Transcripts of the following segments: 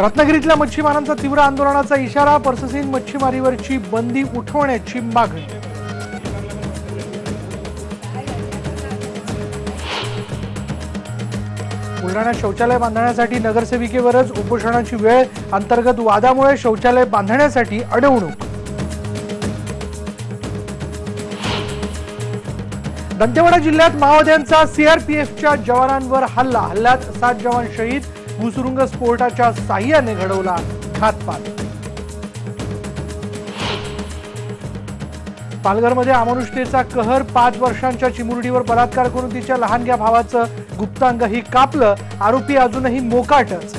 रत्नागिरीतल्या मच्छीमारांचा तीव्र आंदोलनाचा इशारा, पर्ससीन मच्छीमारीवरची बंदी उठवण्याची मागणी। बुलढाण्यात शौचालय बांधण्यासाठी नगरसेविकेवरच उपोषणाची वेळ, अंतर्गत वादामुळे शौचालय बांधण्यासाठी अडवणूक। दंतेवाडा जिल्ह्यात माओवाद्यांचा सीआरपीएफच्या जवानांवर हल्ल्यात 7 जवान शहीद, भूसुरुंग स्फोटाच्या साह्याने घडवला घातपात। पालघरमध्ये अमानुषतेचा कहर, 5 वर्षांच्या चिमुरडीवर बलात्कार करून तिच्या लहानग्या भावाचं गुप्तांगही कापलं, आरोपी अजूनही मोकाटच।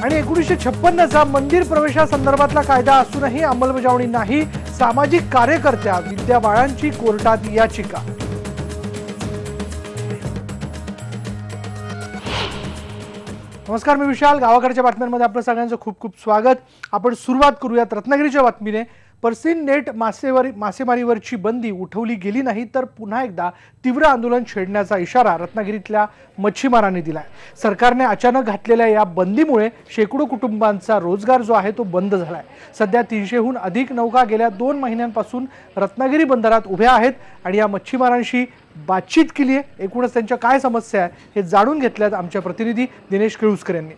आणि 1956चा मंदिर प्रवेशासंदर्भातला कायदा असूनही अंमलबजावणी नाही, सामाजिक कार्यकर्त्या विद्या बाळांची कोर्टात याचिका। नमस्कार, मी विशाल, गावाकडच्या बातम्यांमध्ये आपलं सगळ्यांचं खूप खूप स्वागत। आपण सुरुवात करूयात रत्नागिरीच्या बातमीने। पर्सिन नेट मासेमारीवरची बंदी उठवली गेली नाही तर पुन्हा एकदा तीव्र आंदोलन छेडण्याचा इशारा रत्नागिरीतल्या मच्छीमारांनी दिलाय। सरकारने अचानक घातलेल्या या बंदीमुळे शेकडो कुटुंबांचा रोजगार जो आहे तो बंद झालाय। सध्या 300हून अधिक नौका गेल्या 2 महिन्यांपासून रत्नागिरी बंदरात उभ्या आहेत आणि या मच्छीमारांशी बातचीत केली आहे। एकूणच त्यांच्या काय समस्या आहे हे जाणून घेतल्यात आमच्या प्रतिनिधी दिनेश केळुसकर यांनी।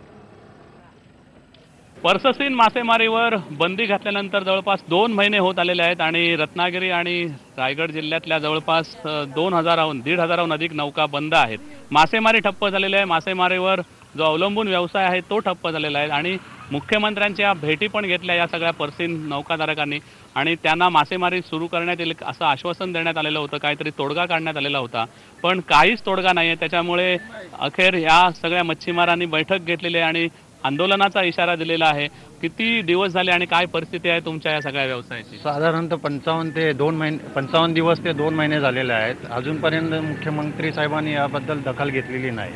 पर्ससीन मासेमारीवर बंदी घातल्यानंतर जवळपास 2 महिने होत आलेले आहेत आणि रत्नागिरी आणि रायगड जिल्ह्यातल्या जवळपास 1,500हून अधिक नौका बंद आहेत। मासेमारी ठप्प झालेली आहे। मासेमारीवर जो अवलंबून व्यवसाय आहे तो ठप्प झालेला आहे आणि मुख्यमंत्र्यांच्या भेटी पण घेतल्या या सगळ्या पर्सिन नौकाधारकांनी आणि त्यांना मासेमारी सुरू करण्यात येईल असं आश्वासन देण्यात आलेलं होतं, काहीतरी तोडगा काढण्यात आलेला होता, पण काहीच तोडगा नाही आहे। त्याच्यामुळे अखेर या सगळ्या मच्छीमारांनी बैठक घेतलेली आहे आणि आंदोलनाचा इशारा दिलेला आहे। किती दिवस झाले आणि काय परिस्थिती आहे तुमच्या या सगळ्या व्यवसायाची? साधारणतः 55 दिवस ते 2 महिने झालेले आहेत। अजूनपर्यंत मुख्यमंत्री साहेबांनी याबद्दल दखल घेतलेली नाही।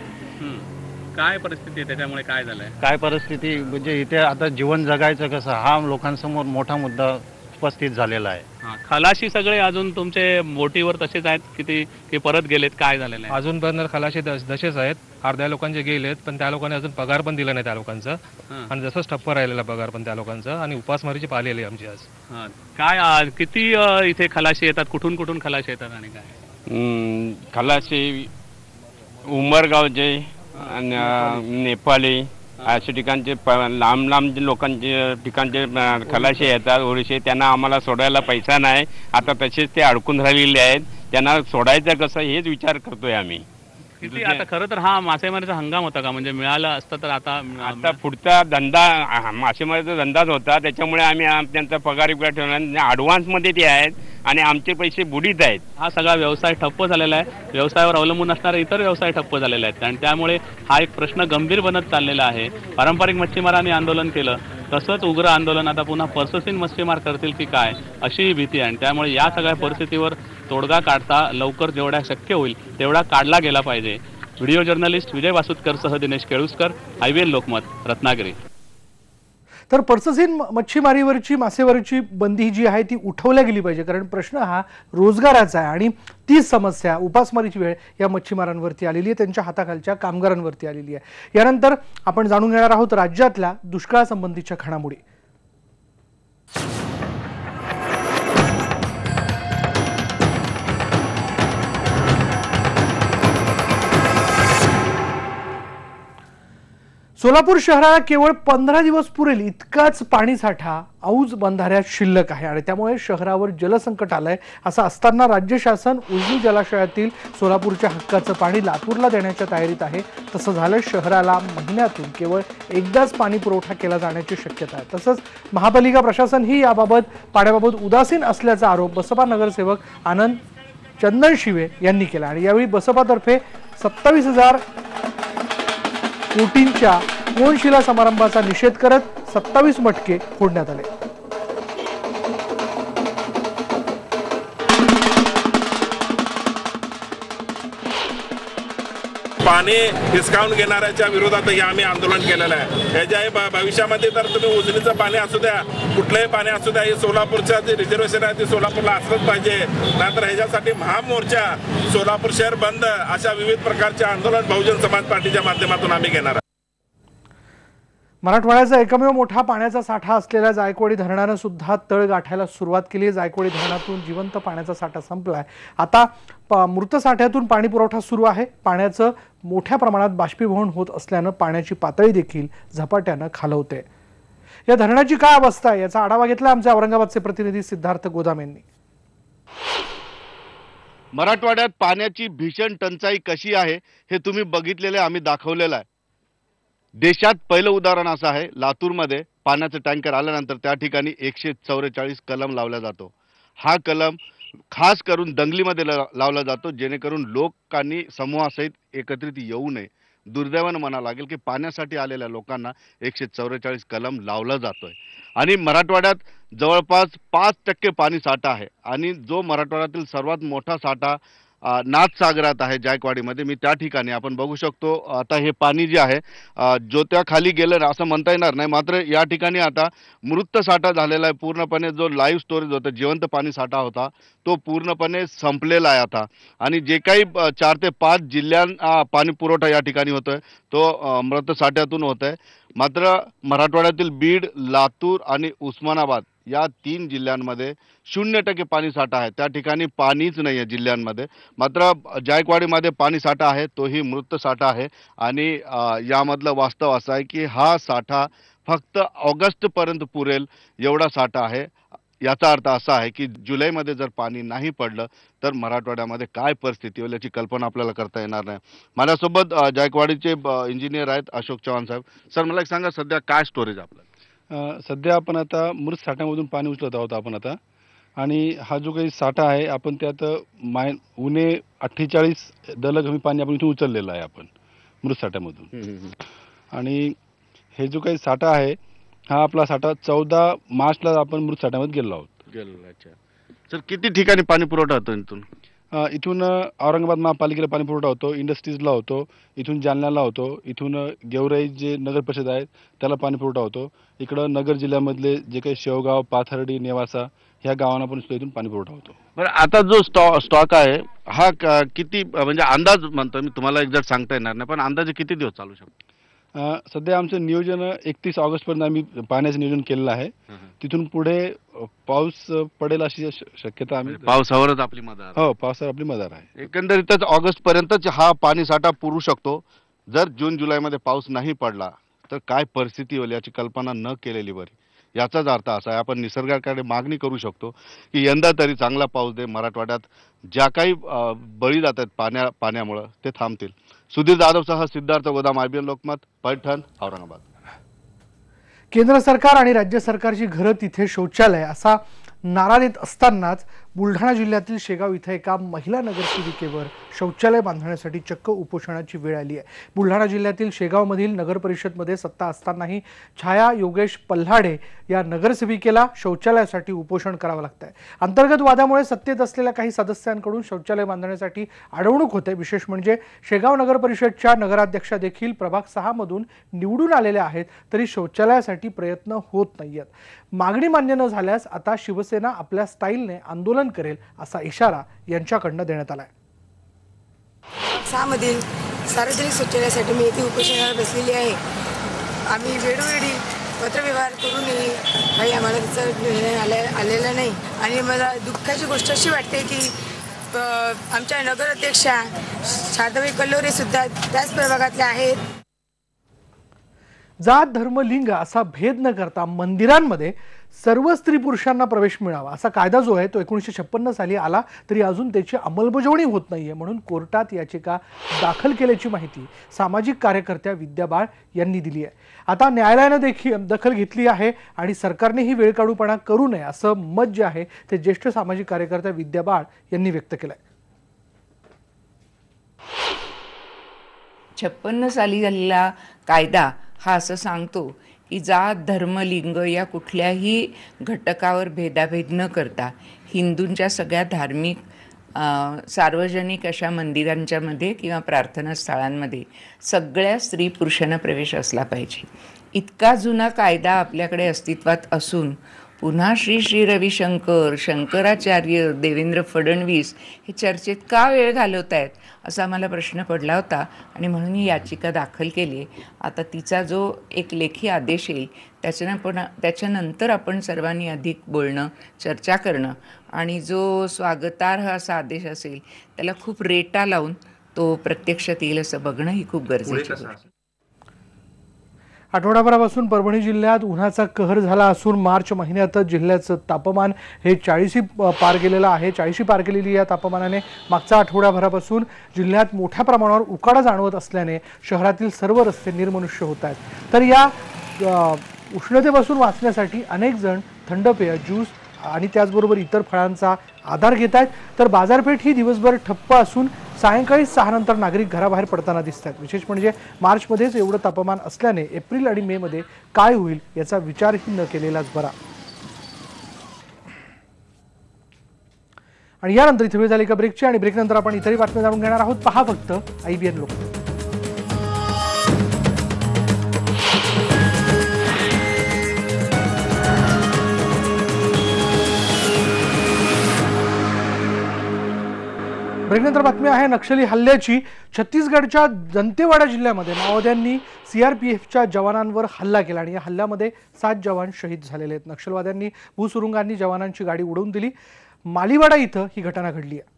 काय परिस्थिती आहे, त्याच्यामुळे काय झालंय? काय परिस्थिती म्हणजे इथे आता जीवन जगायचं कसं हा लोकांसमोर मोठा मुद्दा उपस्थित झालेला आहे। खलाशी सगळे अजून तुमचे बोटीवर तसेच आहेत की परत गेलेत, काय झालेलं आहे? अजूनपर्यंत खलाशी तसेच आहेत, अर्ध्या लोकांचे गेलेत पण त्या लोकांनी अजून पगार पण दिला नाही त्या लोकांचा आणि जसंच ठप्प राहिलेला पगार पण त्या लोकांचा आणि उपासमारीची पाळी आली आमची आज। काय किती इथे खलाशी येतात, कुठून खलाशी येतात आणि काय? खलाशी उमरगावचे आणि नेपाळी अशा ठिकाणचे लांब लोकांचे ठिकाणचे खलाशी येतात ओरिसे। त्यांना आम्हाला सोडायला पैसा नाही, आता तसेच ते अडकून राहिलेले आहेत। त्यांना सोडायचं कसं हेच विचार करतोय आम्ही। किती आता खरं तर हा मासेमारीचा हंगाम होता का? म्हणजे मिळालं असतं तर आता पुढचा धंदा मासेमारीचा धंदाच होता, त्याच्यामुळे आम्ही त्यांचा पगार ठेवला। ॲडव्हान्समध्ये ते आहेत आणि आमचे पैसे बुडीत आहेत। हा सगळा व्यवसाय ठप्प झालेला आहे, व्यवसायावर अवलंबून असणारे इतर व्यवसाय ठप्प झालेले आहेत आणि त्यामुळे हा एक प्रश्न गंभीर बनत चाललेला आहे। पारंपरिक मच्छीमारांनी आंदोलन केलं, तसंच उग्र आंदोलन आता पुन्हा पर्ससीन मच्छीमार करतील की काय अशी भीती आहे आणि त्यामुळे या सगळ्या परिस्थितीवर तोडगा काढता लवकर जेवढा शक्य होईल तेवढा काढला गेला पाहिजे। व्हिडिओ जर्नलिस्ट विजय वासुदकरसह दिनेश केळुसकर, IVN लोकमत, रत्नागिरी। तर पर्ससीन मच्छीमारीवरची मासेमारीची बंदी जी आहे ती उठवल्या गेली पाहिजे, कारण प्रश्न हा रोजगाराचा आहे आणि तीच समस्या उपासमारीची वेळ या मच्छीमारांवरती आलेली आहे, त्यांच्या हाताखालच्या कामगारांवरती आलेली आहे। यानंतर आपण जाणून घेणार आहोत राज्यातल्या दुष्काळासंबंधीच्या घडामोडी। सोलापूर शहराला केवळ 15 दिवस पुरेल इतकाच पाणीसाठा औज बंधाऱ्यात शिल्लक आहे आणि त्यामुळे शहरावर जलसंकट आलंय। असं असताना राज्य शासन उजनी जलाशयातील सोलापूरच्या हक्काचं पाणी लातूरला देण्याच्या तयारीत आहे। तसं झालं शहराला महिन्यातून केवळ एकदाच पाणी पुरवठा केला जाण्याची शक्यता आहे। तसंच महापालिका प्रशासनही याबाबत पाण्याबाबत उदासीन असल्याचा आरोप बसपा नगरसेवक आनंद चंदनशिवे यांनी केला आणि यावेळी बसपातर्फे 27,000 कोटींच्या कोनशिला समारंभाचा निषेध करत 27 मटके फोडण्यात आले। पाणी हिसकावून घेणाऱ्याच्या विरोधातही आम्ही आंदोलन केलेलं आहे. ह्याच्या भविष्यामध्ये तर तुम्ही उजनीचं पाणी असू द्या, कुठलंही पाणी असू द्या, हे सोलापूरच्या जे रिझर्वेशन आहे ते सोलापूरला असलंच पाहिजे. नाहीतर ह्याच्यासाठी महामोर्चा, सोलापूर शहर बंद अशा विविध प्रकारचे आंदोलन बहुजन समाज पार्टीच्या माध्यमातून आम्ही घेणार आहोत. मराठवाड्याचा एकमेव मोठा पाण्याचा साठा असलेल्या जायकवाडी धरणानं सुद्धा तळ गाठायला सुरुवात केली आहे. जायकवाडी धरणातून जिवंत पाण्याचा साठा संपलाय. आता मृत साठ्यातून पाणी पुरवठा सुरू आहे. पाण्याचं मोठ्या प्रमाणात बाष्पीभवन होत असल्यानं पाण्याची पातळी देखील झपाट्यानं खालवते. या धरणाची काय अवस्था आहे याचा आढावा घेतला आमचे औरंगाबादचे प्रतिनिधी सिद्धार्थ गोदाम यांनी. मराठवाड्यात पाण्याची भीषण टंचाई कशी आहे हे तुम्ही बघितलेले आम्ही दाखवलेलं आहे. देशात पहिलं उदाहरण असं आहे, लातूरमध्ये पाण्याचं टँकर आल्यानंतर त्या ठिकाणी 144 कलम लावला जातो. हा कलम खास करून दंगलीमध्ये लावला जातो जेणेकरून लोकांनी समूहासहित एकत्रित येऊ नये. दुर्दैवानं म्हणावं लागेल की पाण्यासाठी आलेल्या लोकांना 144 कलम लावला जातोय. आणि मराठवाड्यात जवळपास 5% पाणी साठा आहे आणि जो मराठवाड्यातील सर्वात मोठा साठा नाथसागरात आहे जायकवाडीमध्ये. मी त्या ठिकाणी आपण बघू शकतो आता हे पाणी जे आहे जो त्या खाली गेलं असं म्हणता येणार नाही, मात्र या ठिकाणी आता मृत साठा झालेला आहे पूर्णपणे. जो लाईव्ह स्टोरेज होता, जिवंत पाणी साठा होता, तो पूर्णपणे संपलेला आहे आता. आणि जे काही 4 ते 5 जिल्ह्यांना पाणी पुरवठा या ठिकाणी होतोय तो मृत साठ्यातून होत आहे. मात्र मराठवाड्यातील बीड, लातूर आणि उस्मानाबाद या 3 जिल्ह्यांमध्ये 0% पाणी साठा आहे. त्या ठिकाणी पाणीच नाही आहे जिल्ह्यांमध्ये. मात्र जायकवाडीमध्ये पाणी साठा आहे, तोही मृत साठा आहे. आणि यामधलं वास्तव असं आहे की हा साठा फक्त ऑगस्टपर्यंत पुरेल एवढा साठा आहे. याचा अर्थ असा आहे की जुलैमध्ये जर पाणी नाही पडलं तर मराठवाड्यामध्ये काय परिस्थिती होईल याची कल्पना आपल्याला करता येणार नाही. माझ्यासोबत जायकवाडीचे इंजिनियर आहेत अशोक चव्हाण साहेब. सर, मला एक सांगा, सध्या काय स्टोरेज आपलं? सध्या आपण आता मृत साठ्यामधून पाणी उचलत आहोत आपण आता. आणि हा जो काही साठा आहे आपण त्यात उणे 48 दलघमी पाणी आपण इथून उचललेलं आहे आपण मृत साठ्यामधून. आणि हे जो काही साठा आहे हा आपला साठा 14 मार्चला आपण मृत साठ्यामध्ये गेलो आहोत. अच्छा सर, किती ठिकाणी पाणी पुरवठा होतो इथून? इथून औरंगाबाद महापालिकेला पाणी पुरवठा होतो, इंडस्ट्रीजला होतो, इथून जालन्याला होतो, इथून गेवराई जे नगर परिषद आहेत त्याला पाणी पुरवठा होतो. इकडं नगर जिल्ह्यामधले जे काही शेवगाव, पाथर्डी, नेवासा ह्या गावांना पण इथून पाणी पुरवठा होतो. बरं, आता जो स्टॉक आहे हा किती, म्हणजे अंदाज म्हणतो मी, तुम्हाला एक्झॅक्ट सांगता येणार नाही, पण अंदाजे किती दिवस चालू शकतो? सध्या आमचं नियोजन 31 ऑगस्टपर्यंत आम्ही पाण्याचं नियोजन केलेलं आहे. तिथून पुढे पाऊस पडेल अशी शक्यता आम्ही. पावसावरच आपली मदार. हो, पावसावर आपली मदार आहे. एकंदरीतच ऑगस्टपर्यंतच हा पाणी साठा पुरू शकतो. जर जून जुलैमध्ये पाऊस नाही पडला तर काय परिस्थिती होईल याची कल्पना न केलेली बरी. याचाच अर्थ असा आहे आपण निसर्गाकडे मागणी करू शकतो की यंदा तरी चांगला पाऊस दे. मराठवाड्यात ज्या काही बळी जात आहेत पाण्यामुळं ते थांबतील. सुधीर जाधवसह सिद्धार्थ गोदाम, IBN लोकमत, पैठण, औरंगाबाद. केंद्र सरकार आणि राज्य सरकारची घरं तिथे शौचालय असा नारा देत असतानाच बुलढाणा जिल्ह्यातील शेगाव इथं एका महिला नगरसेविकेवर शौचालय बांधण्यासाठी चक्क उपोषणाची वेळ आली आहे. बुलढाणा जिल्ह्यातील शेगावमधील नगर परिषदमध्ये सत्ता असतानाही छाया योगेश पल्हाडे या नगरसेविकेला शौचालयासाठी उपोषण करावं लागतंय. अंतर्गत वादामुळे सत्तेत असलेल्या काही सदस्यांकडून शौचालय बांधण्यासाठी अडवणूक होते. विशेष म्हणजे शेगाव नगर परिषदच्या नगराध्यक्षा देखील प्रभाग 6 मधून निवडून आलेल्या आहेत, तरी शौचालयासाठी प्रयत्न होत नाहीयेत. मागणी मान्य न झाल्यास आता शिवसेना आपल्या स्टाईलने आंदोलन करेल असा इशारा यांच्याकडनं देण्यात आलाय. 6 मधील सार्वजनिक शौचालयासाठी मी इथे उपोषणाला बसलेली आहे. आम्ही वेळोवेळी पत्रव्यवहार करूनही काही आम्हाला त्याचा निर्णय आलेला नाही. आणि मला दुःखाची गोष्ट अशी वाटते की आमच्या नगराध्यक्षा शारदाबाई कल्लोरे सुद्धा त्याच प्रभागातल्या आहेत. जात, धर्म, लिंग असा भेद न करता मंदिरांमध्ये सर्व स्त्री पुरुषांना प्रवेश मिळावा असा कायदा जो आहे तो 1956 साली आला, तरी अजून त्याची अंमलबजावणी होत नाहीये. म्हणून कोर्टात याचिका दाखल केल्याची माहिती सामाजिक कार्यकर्त्या विद्या बाळ यांनी दिली आहे. आता न्यायालयानं देखील दखल घेतली आहे आणि सरकारनेही वेळकाढूपणा करू नये असं मत जे आहे ते ज्येष्ठ सामाजिक कार्यकर्त्या विद्या बाळ यांनी व्यक्त केलंय. 56 साली झालेला कायदा हा असं सांगतो की जात, धर्म, लिंग या कुठल्याही घटकावर भेदाभेद न करता हिंदूंच्या सगळ्या धार्मिक सार्वजनिक अशा मंदिरांच्या मध्ये किंवा प्रार्थना स्थळांमध्ये सगळ्या स्त्री पुरुषांना प्रवेश असला पाहिजे. इतका जुना कायदा आपल्याकडे अस्तित्वात असून पुन्हा श्री श्री रविशंकर, शंकराचार्य, देवेंद्र फडणवीस हे चर्चेत का वेळ घालवत आहेत असा मला प्रश्न पडला होता आणि म्हणून ही याचिका दाखल केली. आता तिचा जो एक लेखी आदेश येईल त्याच्यानंतर आपण सर्वांनी अधिक बोलणं, चर्चा करणं आणि जो स्वागतार्ह असा आदेश असेल त्याला खूप रेटा लावून तो प्रत्यक्षात येईल असं बघणं ही खूप गरजेचं आहे. आठवडाभरापासून परभणी जिल्ह्यात उन्हाचा कहर झाला असून मार्च महिन्यातच जिल्ह्याचं तापमान हे 40 पार गेलेलं आहे. 40 पार केलेली या तापमानाने मागच्या आठवड्याभरापासून जिल्ह्यात मोठ्या प्रमाणावर उकाडा जाणवत असल्याने शहरातील सर्व रस्ते निर्मनुष्य होत आहेत. तर या उष्णतेपासून वाचण्यासाठी अनेक जण थंड पेय, ज्यूस आणि त्याचबरोबर इतर फळांचा आधार घेत आहेत. तर बाजारपेठ ही दिवसभर ठप्प असून सायंकाळी 6 नंतर नागरिक घराबाहेर पडताना दिसत आहेत. विशेष म्हणजे मार्चमध्येच एवढं तापमान असल्याने एप्रिल आणि मे मध्ये काय होईल याचा विचारही न केलेलाच बरा. आणि यानंतर इथे वेळ झाली का ब्रेकची आणि ब्रेकनंतर आपण इतरही बातम्या जाणून घेणार आहोत. पहा फक्त IBN लोक. ब्रेकनंतर बातमी आहे नक्षली हल्ल्याची. छत्तीसगडच्या दंतेवाडा जिल्ह्यामध्ये माओवाद्यांनी CRPFच्या जवानांवर हल्ला केला आणि या हल्ल्यामध्ये 7 जवान शहीद झालेले आहेत. नक्षलवाद्यांनी भूसुरुंगांनी जवानांची गाडी उडवून दिली. मालीवाडा इथं ही घटना घडली आहे.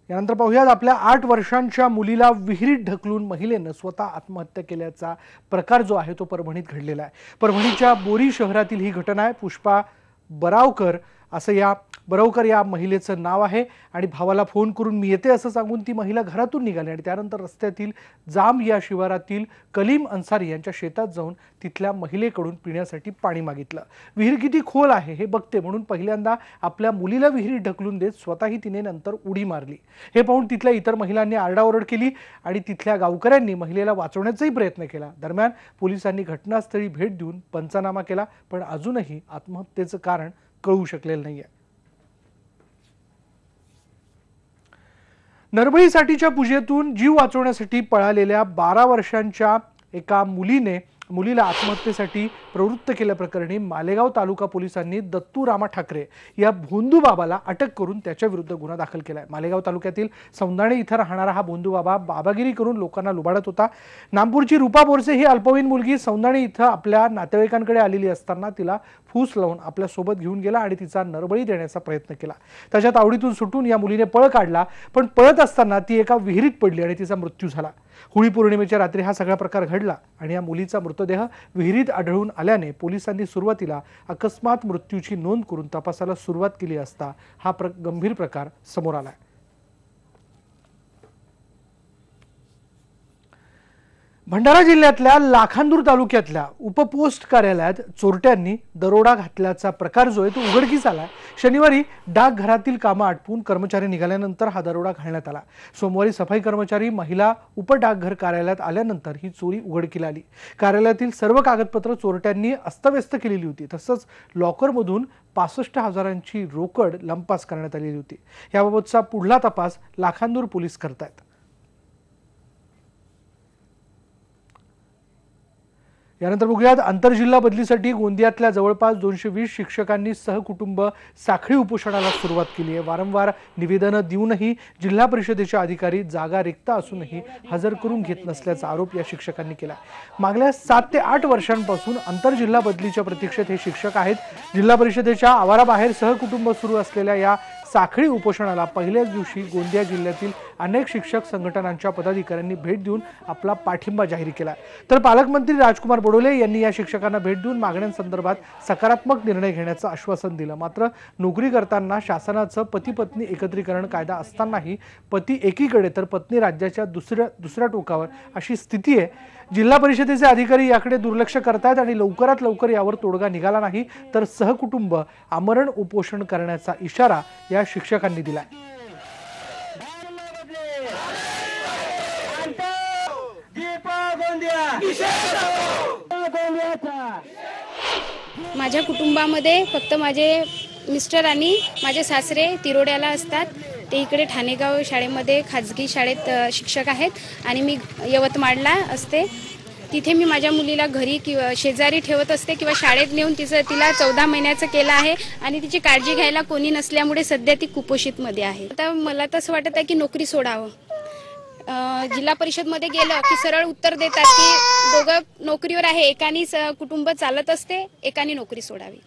यानंतर पाहूयात आपल्या 8 वर्षांच्या मुलीला विहिरीत ढकलून महिलेनं स्वतः आत्महत्या केल्याचा प्रकार जो आहे तो परभणीत घडलेला आहे. परभणीच्या बोरी शहरातील ही घटना आहे. पुष्पा बरावकर या महिलेचं नाव आहे आणि भावाला फोन करून मी येते असं सांगून ती महिला घरातून निघाली आणि त्यानंतर रस्त्यातील जाम या शिवारातील कलीम अन्सारी यांच्या शेतात जाऊन तिथल्या महिलेकडून पिण्यासाठी पाणी मागितलं. विहीर किती खोल आहे हे बघते म्हणून पहिल्यांदा आपल्या मुलीला विहिरीत ढकलून देत स्वतःही तिने नंतर उडी मारली. हे पाहून तिथल्या इतर महिलांनी आरडाओरड केली आणि तिथल्या गावकऱ्यांनी महिलेला वाचवण्याचाही प्रयत्न केला. दरम्यान पोलिसांनी घटनास्थळी भेट देऊन पंचनामा केला पण अजूनही आत्महत्येचं कारण कळू शकलेलं नाहीये. नरबळीसाठीच्या पूजेतून जीव वाचवण्यासाठी पळालेल्या 12 वर्षांच्या एका मुलीला आत्महत्येसाठी प्रवृत्त केल्याप्रकरणी मालेगाव तालुका पोलिसांनी दत्तू रामा ठाकरे या भोंदू बाबाला अटक करून त्याच्या विरुद्ध गुन्हा दाखल केलाय. मालेगाव तालुक्यातील सौंदाणे इथं राहणारा हा भोंदू बाबा बाबागिरी करून लोकांना लुबाडत होता. नामपूरची रूपा बोरसे ही अल्पवयीन मुलगी सौंदाणे इथं आपल्या नातेवाईकांकडे आलेली असताना तिला फूस लावून आपल्या सोबत घेऊन गेला आणि तिचा नरबळी देण्याचा प्रयत्न केला. त्याच्या तावडीतून सुटून या मुलीने पळ काढला पण पळत असताना ती एका विहिरीत पडली आणि तिचा मृत्यू झाला. होळी पौर्णिमेच्या रात्री हा सगळा प्रकार घडला आणि या मुलीचा मृतदेह विहिरीत आढळून आल्याने पोलिसांनी सुरुवातीला अकस्मात मृत्यूची नोंद करून तपासाला सुरुवात केली असता हा गंभीर प्रकार समोर आलाय. भंडारा जिल्ह्यातल्या लाखांदूर तालुक्यातल्या उपपोस्ट कार्यालयात चोरट्यांनी दरोडा घातल्याचा प्रकार जो आहे तो उघडकीस आलाय. शनिवारी डाकघरातील कामं आटपून कर्मचारी निघाल्यानंतर हा दरोडा घालण्यात आला. सोमवारी सफाई कर्मचारी महिला उपडाकघर कार्यालयात आल्यानंतर ही चोरी उघडकीला आली. कार्यालयातील सर्व कागदपत्र चोरट्यांनी अस्तव्यस्त केलेली होती. तसंच लॉकरमधून 65,000ची रोकड लंपास करण्यात आलेली होती. याबाबतचा पुढला तपास लाखांदूर पोलीस करतायत. यानंतर बघूयात आंतरजिल्हा बदलीसाठी गोंदियातल्या जवळपास 220 शिक्षकांनी सहकुटुंब साखळी उपोषणाला सुरुवात केली आहे. वारंवार निवेदनं देऊनही जिल्हा परिषदेचे अधिकारी जागा रिक्त असूनही हजर करून घेत नसल्याचा आरोप या शिक्षकांनी केला. मागल्या 7 ते 8 वर्षांपासून आंतरजिल्हा बदलीच्या प्रतीक्षेत हे शिक्षक आहेत. जिल्हा परिषदेच्या आवाराबाहेर सहकुटुंब सुरू असलेल्या या साखळी उपोषणाला पहिल्याच दिवशी गोंदिया जिल्ह्यातील अनेक शिक्षक संघटनांच्या पदाधिकाऱ्यांनी भेट देऊन आपला पाठिंबा जाहीर केला. तर पालकमंत्री राजकुमार बडोले यांनी या शिक्षकांना भेट देऊन मागण्यांसंदर्भात सकारात्मक निर्णय घेण्याचं आश्वासन दिलं. मात्र नोकरी करताना शासनाचं पती पत्नी एकत्रीकरण कायदा असतानाही पती एकीकडे तर पत्नी राज्याच्या दुसऱ्या टोकावर अशी स्थिती आहे. जिल्हा परिषदेचे अधिकारी याकडे दुर्लक्ष करतात आणि लवकरात लवकर यावर तोडगा निघाला नाही तर सहकुटुंब आमरण उपोषण करण्याचा इशारा या शिक्षकांनी दिलाय. माझ्या कुटुंबामध्ये फक्त माझे मिस्टर आणि माझे सासरे तिरोड्याला असतात. ते इकडे ठाणेगाव शाळेमध्ये खाजगी शाळेत शिक्षक आहेत आणि मी यवतमाळला असते. तिथे मी माझ्या मुलीला घरी किंवा शेजारी ठेवत असते किंवा शाळेत नेऊन तिला 14 महिन्याचं केलं आहे आणि तिची काळजी घ्यायला कोणी नसल्यामुळे सध्या ती कुपोषितमध्ये आहे. आता मला तसं वाटत आहे की नोकरी सोडावं. जिल्हा परिषदमध्ये गेलं की सरळ उत्तर देतात की दोघं नोकरीवर आहे, एकानी कुटुंब चालत असते, एकानी नोकरी सोडावी.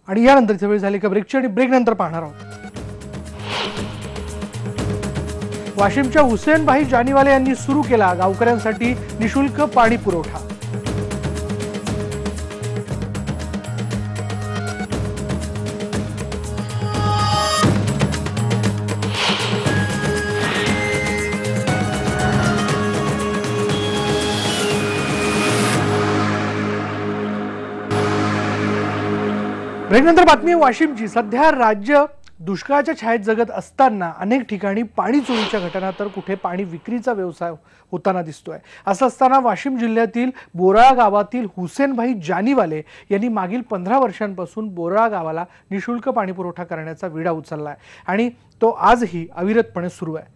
आणि यानंतर वेळ झाली का ब्रेकची आणि ब्रेक नंतर पाहणार आहोत वाशिमच्या हुसेनभाई जानीवाले यांनी सुरू केला गावकऱ्यांसाठी निशुल्क पाणी पुरवठा. ब्रेकनंतर बातमी वाशिमची. सध्या राज्य दुष्काळाच्या छायेत जगत असताना अनेक ठिकाणी पाणी चोरीच्या घटना तर कुठे पाणी विक्रीचा व्यवसाय होताना दिसतोय. असं असताना वाशिम जिल्ह्यातील बोराळा गावातील हुसेनभाई जानीवाले यांनी मागील 15 वर्षांपासून बोराळा गावाला निशुल्क पाणी पुरवठा करण्याचा विडा उचललाय आणि तो आजही अविरतपणे सुरू आहे.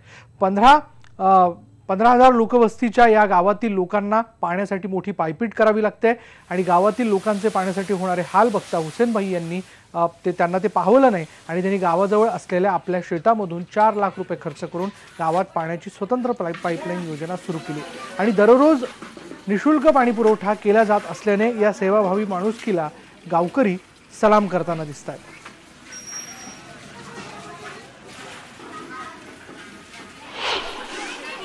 15,000 लोकवस्तीच्या या गावातील लोकांना पाण्यासाठी मोठी पायपीट करावी लागते आणि गावातील लोकांचे पाण्यासाठी होणारे हाल बघता हुसेनभाई यांनी त्यांना ते पाहवलं नाही आणि त्यांनी गावाजवळ असलेल्या आपल्या शेतामधून 4 लाख रुपये खर्च करून गावात पाण्याची स्वतंत्र पाईपलाईन योजना सुरू केली आणि दररोज निशुल्क पाणी पुरवठा केला जात असल्याने या सेवाभावी माणुसकीला गावकरी सलाम करताना दिसत आहेत.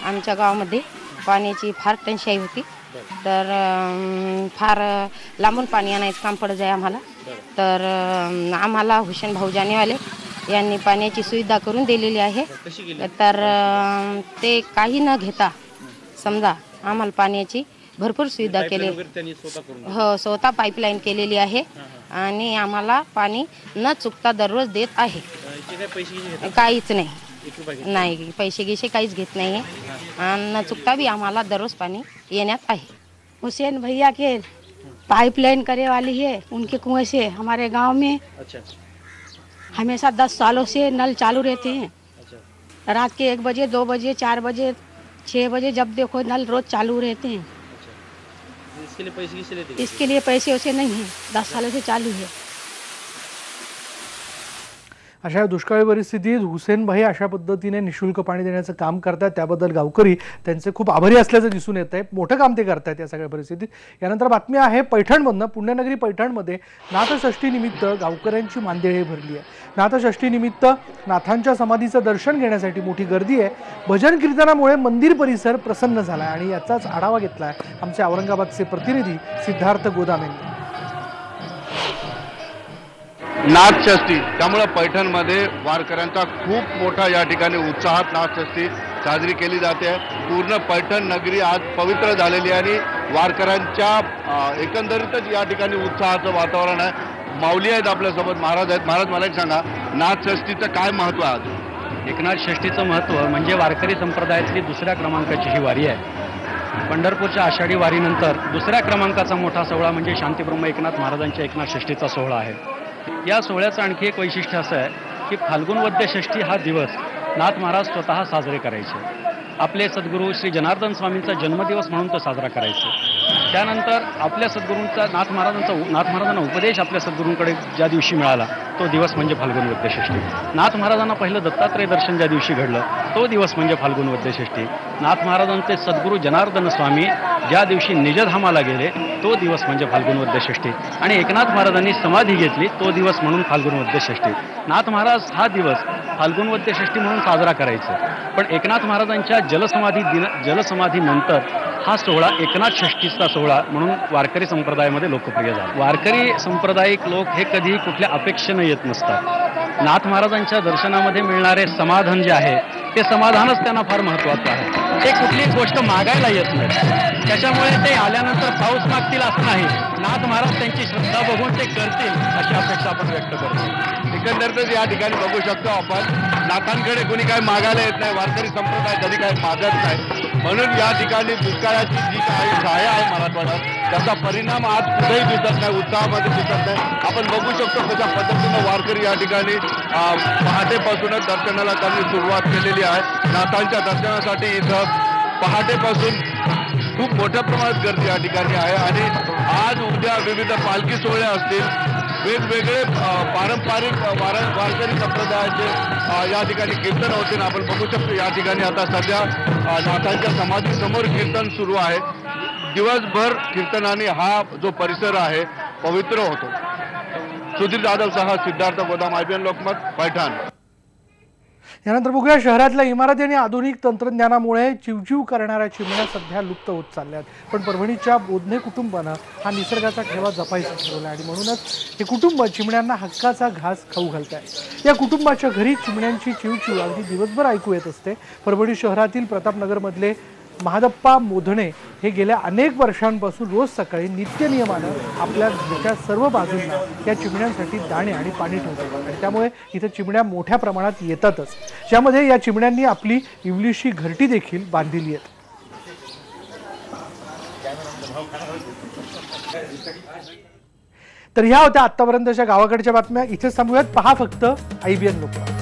आमच्या गावामध्ये पाण्याची फार टंचाई होती, तर फार लांबून पाणी आणायचं काम पडत आहे आम्हाला. तर आम्हाला हुसेन भाऊ जानेवाले यांनी पाण्याची सुविधा करून दिलेली आहे. तर ते काही न घेता समजा आम्हाला पाण्याची भरपूर सुविधा केली. हो, स्वतः पाईपलाईन केलेली आहे आणि आम्हाला पाणी न चुकता दररोज देत आहे. काहीच नाही, पैसे गिसे काहीच घेत नाही है और न चुकता भी हमारा दररोज पानी येण्यात आहे. हुसैन भैया के पाइपलाइन करे वाली है, उनके कुएं से हमारे गांव में हमेशा 10 सालों से नल चालू रहते हैं. रात के 1 बजे 2 बजे 4 बजे 6 बजे जब देखो नल रोज चालू रहते हैं. इसके लिए पैसे किसे लेते हैं? इसके लिए पैसे वैसे नहीं है, 10 सालों से चालू है. अशा दुष्काळी परिस्थितीत हुसेनभाई अशा पद्धतीने निशुल्क पाणी देण्याचं काम करतात. त्याबद्दल गावकरी त्यांचे खूप आभारी असल्याचं दिसून येत आहे. मोठं काम ते करतात या सगळ्या परिस्थितीत. यानंतर बातमी आहे पैठणमधनं. पुण्यनगरी पैठणमध्ये नाथषष्ठीनिमित्त गावकऱ्यांची मांदेळी भरली आहे. नाथषष्ठीनिमित्त नाथांच्या समाधीचं दर्शन घेण्यासाठी मोठी गर्दी आहे. भजन कीर्तनामुळे मंदिर परिसर प्रसन्न झाला आणि याचाच आढावा घेतलाय आमचे औरंगाबादचे प्रतिनिधी सिद्धार्थ गोदाम यांनी. नाथषष्ठी, त्यामुळे पैठणमध्ये वारकऱ्यांचा खूप मोठा या ठिकाणी उत्साहात नाथषष्ठी साजरी केली जाते. पूर्ण पैठण नगरी आज पवित्र झालेली आहे आणि वारकऱ्यांच्या एकंदरीतच या ठिकाणी उत्साहाचं वातावरण आहे. माऊली आहेत आपल्यासोबत, महाराज आहेत. महाराज, मला एक सांगा, नाथषष्ठीचं काय महत्त्व आहे आज? एकनाथ षष्ठीचं महत्त्व म्हणजे वारकरी संप्रदायातली 2ऱ्या क्रमांकाची ही वारी आहे. पंढरपूरच्या आषाढी वारीनंतर 2ऱ्या क्रमांकाचा मोठा सोहळा म्हणजे शांतीब्रह्म एकनाथ महाराजांच्या एकनाथ षष्ठीचा सोहळा आहे. या सोहळ्याचं आणखी एक वैशिष्ट्य असं आहे की फाल्गुन वद्य षष्ठी हा दिवस नाथ महाराज स्वतः साजरे करायचे. आपले सद्गुरू श्री जनार्दन स्वामींचा जन्मदिवस म्हणून तो साजरा करायचे. त्यानंतर आपल्या सद्गुरूंचा नाथ महाराजांना उपदेश आपल्या सद्गुरूंकडे ज्या दिवशी मिळाला तो दिवस म्हणजे फाल्गुन वद्य षष्ठी. नाथ महाराजांना पहिलं दत्तात्रय दर्शन ज्या दिवशी घडलं तो दिवस म्हणजे फाल्गुन वद्य षष्ठी. नाथ महाराजांचे सद्गुरू जनार्दन स्वामी ज्या दिवशी निजधामाला गेले तो दिवस म्हणजे फाल्गुन वद्य षष्ठी आणि एकनाथ महाराजांनी समाधी घेतली तो दिवस म्हणून फाल्गुन वद्य षष्ठी. नाथ महाराज हा दिवस फाल्गुन वद्य षष्ठी म्हणून साजरा करायचा, पण एकनाथ महाराजांच्या जलसमाधीनंतर हा सोहळा एकनाथ षष्ठीचा सोहळा म्हणून वारकरी संप्रदायामध्ये लोकप्रिय झाला. वारकरी सांप्रदायिक लोक हे कधीही कुठल्या अपेक्षेनं येत नसतात. नाथ महाराजांच्या दर्शनामध्ये मिळणारे समाधान जे आहे ते समाधानच त्यांना फार महत्त्वाचं आहे. ते कुठलीच गोष्ट मागायला येत नाही. त्याच्यामुळे ते आल्यानंतर पाऊस मागतील असं नाही, नाथ महाराज त्यांची श्रद्धा बघून ते करतील अशी अपेक्षा आपण व्यक्त करतो. एकंदरीतच या ठिकाणी बघू शकतो आपण, नाथांकडे कोणी काय मागायला येत नाही, वारकरी संप्रदाय कधी काय मागत नाही. म्हणून या ठिकाणी दुष्काळाची जी काही छाया आहे मराठवाड्यात, त्याचा परिणाम आज कुठेही दिसत नाही, उत्साहामध्ये दिसत नाही. आपण बघू शकतो कशा पद्धतीनं वारकरी या ठिकाणी पहाटेपासूनच दर्शनाला त्यांनी सुरुवात केलेली आहे. नाथांच्या दर्शनासाठी इथं पहाटेपासून खूप मोठ्या प्रमाणात गर्दी या ठिकाणी आहे. आणि आज उद्या विविध पालखी सोहळे असतील, वेगवेगळे पारंपरिक वारकरी संप्रदायाचे या ठिकाणी कीर्तन होते. आपण बघू शकतो या ठिकाणी आता सध्या नाथांच्या समाधीसमोर कीर्तन सुरू आहे. दिवसभर कीर्तनाने हा जो परिसर आहे पवित्र होतो. सुधीर जाधवसह सिद्धार्थ गोदाम, IBN लोकमत, पैठण. यानंतर बघूया, शहरातल्या इमारती आणि आधुनिक तंत्रज्ञानामुळे चिवचिव करणाऱ्या चिमण्या सध्या लुप्त होत चालल्या आहेत. पण परभणीच्या बोधने कुटुंबानं हा निसर्गाचा ठेवा जपायचा ठरवला आणि म्हणूनच हे कुटुंब चिमण्यांना हक्काचा घास खाऊ घालत आहे. या कुटुंबाच्या घरी चिमण्यांची चिवचिव अगदी दिवसभर ऐकू येत असते. परभणी शहरातील प्रतापनगरमधले महादप्पा मोधणे हे गेल्या अनेक वर्षांपासून रोज सकाळी नित्यनियमानं आपल्या घरच्या सर्व बाजूंना या चिमण्यांसाठी दाणे आणि पाणी ठेवतात आणि त्यामुळे इथं चिमण्या मोठ्या प्रमाणात येतातच, ज्यामध्ये या चिमण्यांनी आपली इवलीशी घरटी देखील बांधलेली आहेत. तर ह्या होत्या आत्तापर्यंतच्या गावाकडच्या बातम्या. इथेच थांबूयात. पहा फक्त IBN लोकमत.